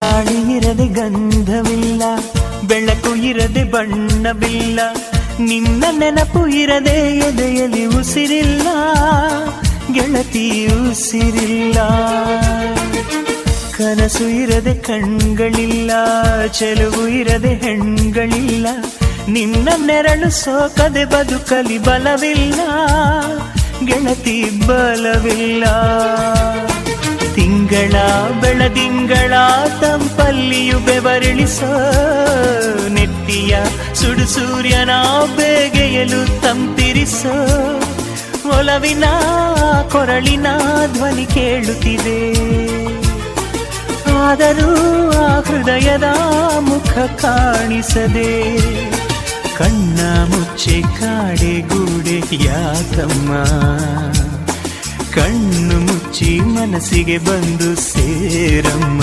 ಗಾಳಿ ಇರದೆ ಗಂಧವಿಲ್ಲ, ಬೆಳಕು ಇರದೆ ಬಣ್ಣವಿಲ್ಲ, ನಿನ್ನ ನೆನಪು ಇರದೆ ಎದೆಯಲ್ಲಿ ಉಸಿರಿಲ್ಲ, ಗೆಳತಿ ಉಸಿರಿಲ್ಲ. ಕನಸು ಇರದೆ ಕಣ್ಗಳಿಲ್ಲ, ಚೆಲುವು ಇರದೆ ಹೆಣ್ಗಳಿಲ್ಲ, ನಿನ್ನ ನೆರಳು ಸೋಕದೆ ಬದುಕಲಿ ಬಲವಿಲ್ಲ, ಗೆಳತಿ ಬಲವಿಲ್ಲ. ತಿಂಗಳ ಬೆಳದಿಂಗಳ ತಂಪಲ್ಲಿಯು ಬೆವರಿಳಿಸೋ, ನೆತ್ತಿಯ ಸುಡು ಸೂರ್ಯನ ಬೇಗೆಯಲು ತಂಪಿರಿಸೋ, ಒಲವಿನ ಕೊರಳಿನ ಧ್ವನಿ ಕೇಳುತ್ತಿದೆ, ಆದರೂ ಆ ಹೃದಯದ ಮುಖ ಕಾಣಿಸದೆ. ಕಣ್ಣ ಮುಚ್ಚೆ ಕಾಡೆ ಗೂಡೆ ಯಾಕಮ್ಮ, ಕಣ್ಣು ಮುಚ್ಚಿ ಮನಸ್ಸಿಗೆ ಬಂದು ಸೇರಮ್ಮ.